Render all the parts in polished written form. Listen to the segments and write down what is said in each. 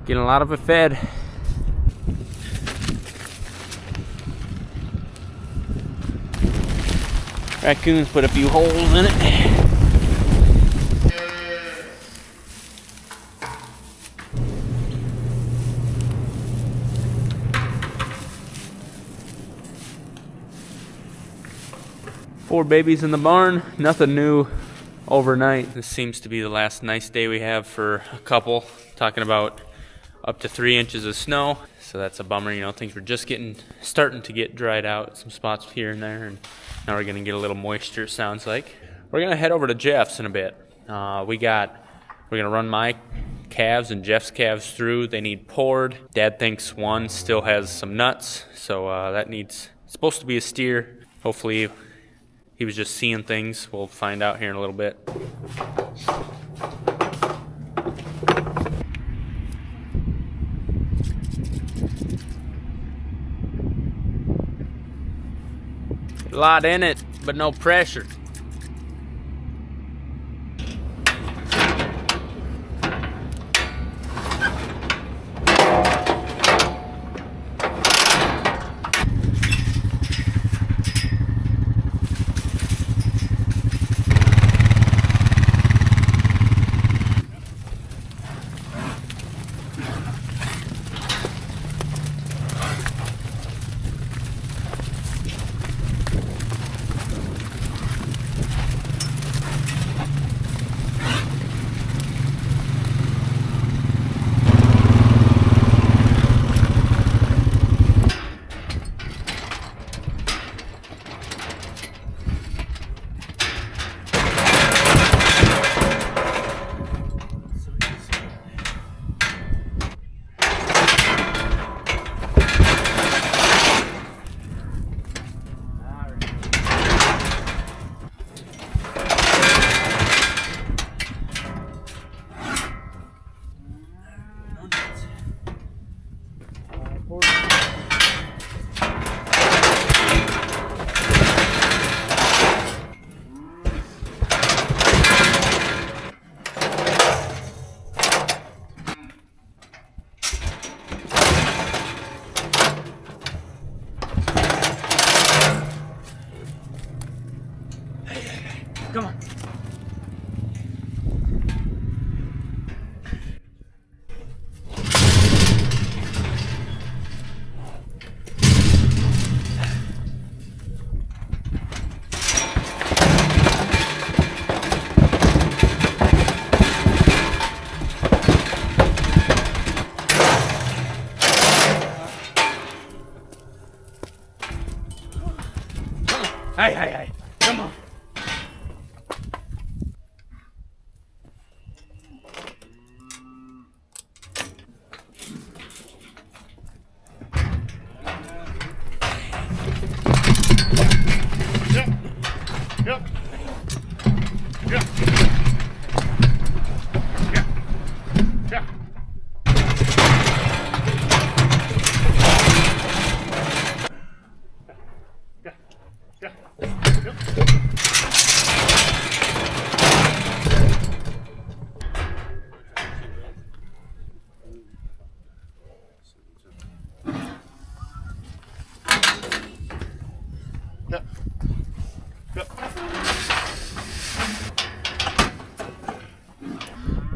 Getting a lot of it fed. Raccoons put a few holes in it. Four babies in the barn, nothing new overnight. This seems to be the last nice day we have for a couple. Talking about up to 3 inches of snow, so that's a bummer. You know, things were just starting to get dried out, some spots here and there, and now we're gonna get a little moisture, it sounds like. We're gonna head over to Jeff's in a bit. We're gonna run my calves and Jeff's calves through. They need poured. Dad thinks one still has some nuts, so it's supposed to be a steer. Hopefully he was just seeing things. We'll find out here in a little bit. A lot in it, but no pressure. Come on. Hey, come on.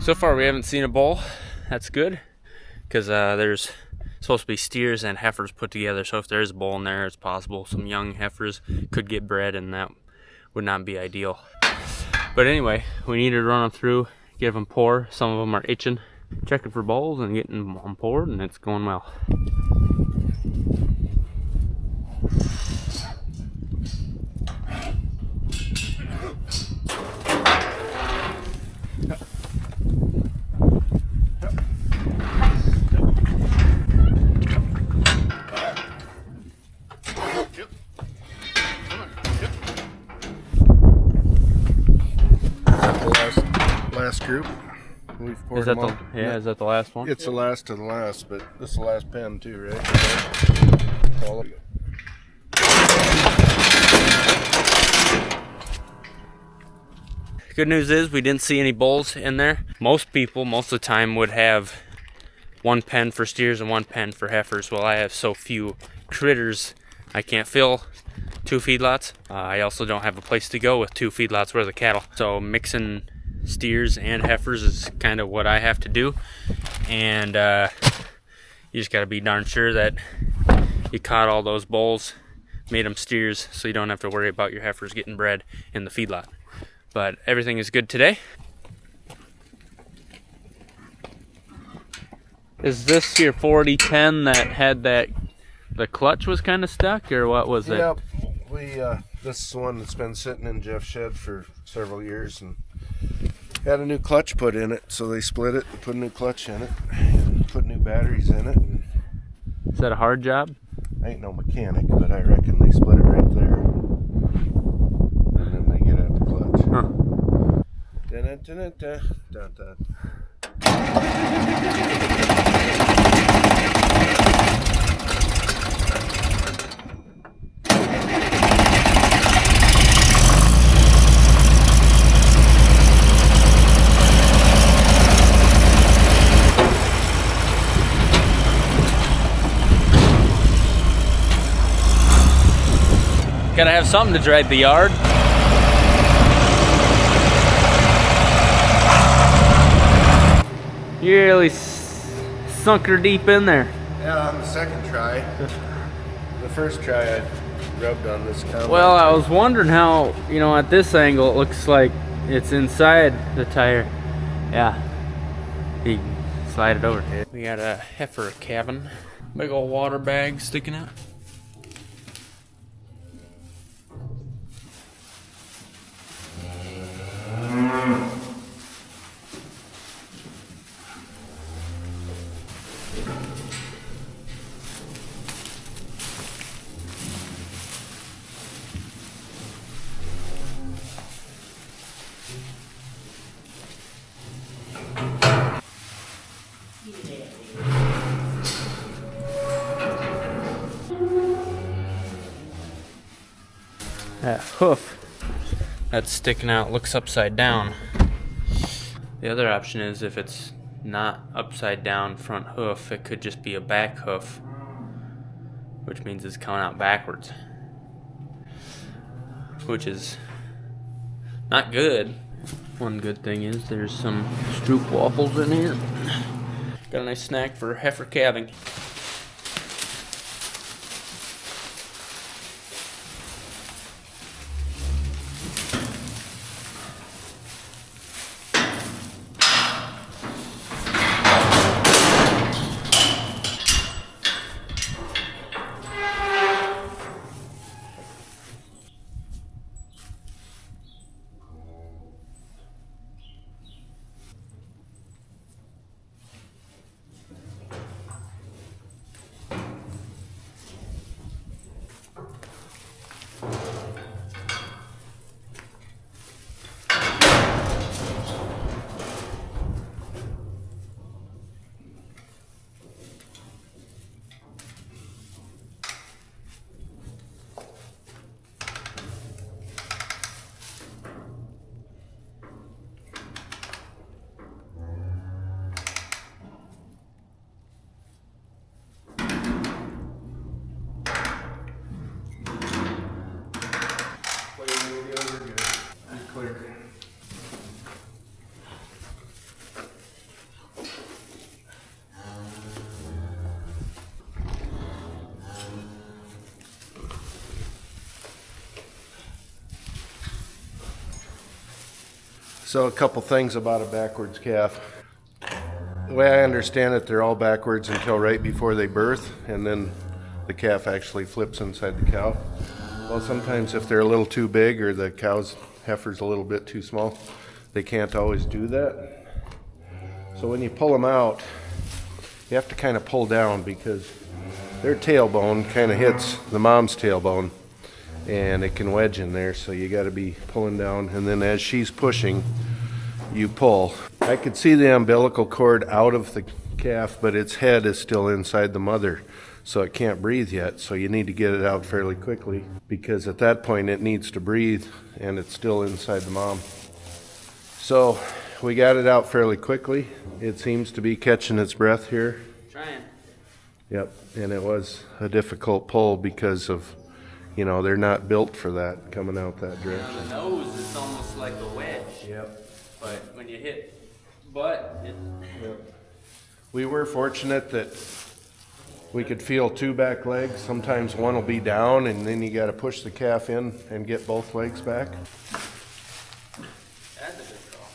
So far we haven't seen a bull. That's good, because there's supposed to be steers and heifers put together, so if there is a bull in there, it's possible some young heifers could get bred, and that would not be ideal. But anyway, we need to run them through, give them pour. Some of them are itching, checking for bulls and getting them poured, and it's going well. Last group. We've poured Is that them all. is that the last one? It's the last of the last, but this is the last pen too, right? All of it. Good news is we didn't see any bulls in there. Most people, most of the time, would have one pen for steers and one pen for heifers. Well, I have so few critters, I can't fill 2 feedlots. I also don't have a place to go with 2 feedlots worth of cattle. So mixing steers and heifers is kind of what I have to do. And you just got to be darn sure that you caught all those bulls, made them steers, so you don't have to worry about your heifers getting bred in the feedlot. But everything is good today. Is this your 4010 that had that, the clutch was kind of stuck, or what was it? Yep. This is the one that's been sitting in Jeff's shed for several years and had a new clutch put in it, so they split it and put a new clutch in it, put new batteries in it. Is that a hard job? I ain't no mechanic, but I reckon they split it right there. And then they get at the clutch. Huh. Dun-dun-dun-dun-dun-dun. Gotta have something to drag the yard. You really sunk her deep in there. Yeah, on the second try. The first try I rubbed on this combine. Well, I was wondering how, you know, at this angle it looks like it's inside the tire. Yeah, you can slide it over. We got a heifer calving. Big old water bag sticking out. That hoof that's sticking out looks upside down. The other option is if it's not upside down front hoof, it could just be a back hoof, which means it's coming out backwards, which is not good. One good thing is there's some stroop waffles in here. Got a nice snack for heifer calving. So a couple things about a backwards calf. The way I understand it, they're all backwards until right before they birth, and then the calf actually flips inside the cow. Well, sometimes if they're a little too big or the heifer's a little bit too small, they can't always do that. So when you pull them out, you have to kind of pull down because their tailbone kind of hits the mom's tailbone and it can wedge in there, so you got to be pulling down, and then as she's pushing, you pull. I could see the umbilical cord out of the calf, but its head is still inside the mother, so it can't breathe yet, so you need to get it out fairly quickly because at that point it needs to breathe and it's still inside the mom. So we got it out fairly quickly. It seems to be catching its breath here. Trying. Yep, and it was a difficult pull because of, you know, they're not built for that, coming out that direction. On the nose, it's almost like a wedge. Yep. But when you hit butt, Yep. We were fortunate that we could feel two back legs. Sometimes one will be down, and then you got to push the calf in and get both legs back. that's a good call.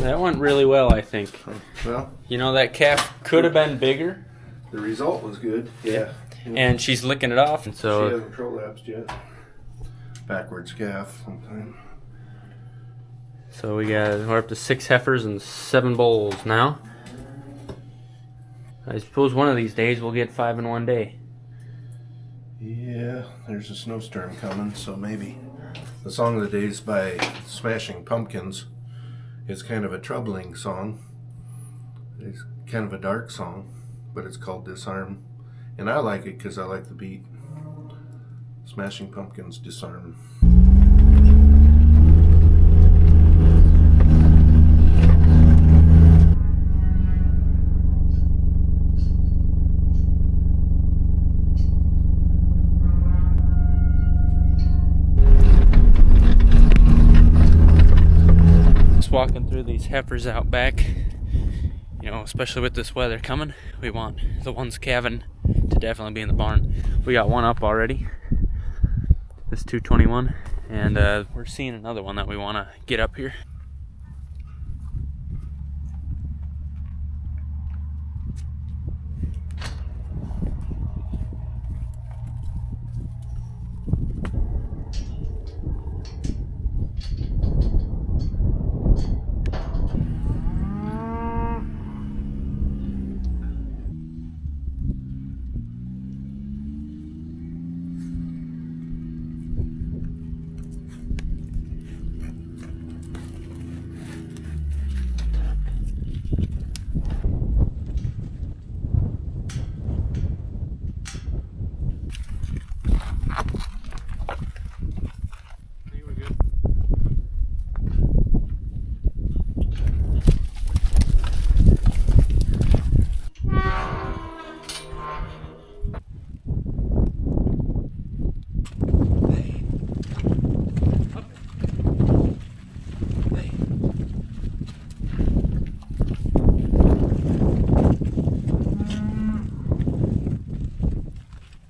That went really well, I think. Well, You know, that calf could have been bigger, the result was good. Yeah. and she's licking it off. And She so, hasn't prolapsed yet. Backwards calf sometime. so we're up to 6 heifers and 7 bulls now. I suppose one of these days we'll get 5 in one day. Yeah, there's a snowstorm coming, so maybe. The Song of the Day is by Smashing Pumpkins. It's kind of a troubling song. It's kind of a dark song, but it's called Disarm. And I like it because I like the beat. Smashing Pumpkins, Disarm. Walking through these heifers out back, you know, especially with this weather coming, we want the ones calving to definitely be in the barn. We got one up already, this 221, and we're seeing another one that we want to get up here.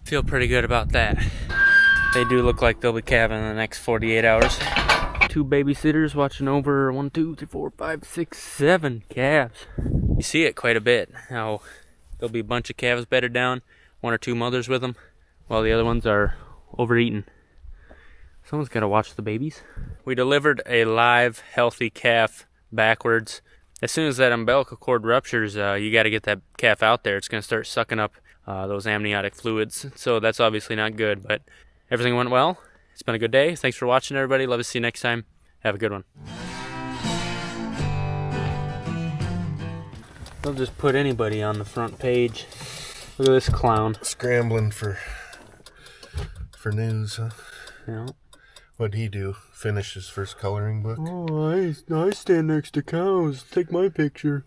Feel pretty good about that. They do look like they'll be calving in the next 48 hours. 2 babysitters watching over 1, 2, 3, 4, 5, 6, 7 calves. You see it quite a bit. How there'll be a bunch of calves bedded down, 1 or 2 mothers with them, while the other ones are overeaten. Someone's got to watch the babies. We delivered a live, healthy calf backwards. As soon as that umbilical cord ruptures, you got to get that calf out there. It's going to start sucking up those amniotic fluids. So that's obviously not good, but everything went well. It's been a good day. Thanks for watching, everybody. Love to see you next time. Have a good one. They'll just put anybody on the front page. Look at this clown. Scrambling for news, huh? Yeah. What'd he do? Finish his first coloring book? Oh, I stand next to cows. Take my picture.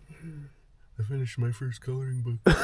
I finished my first coloring book.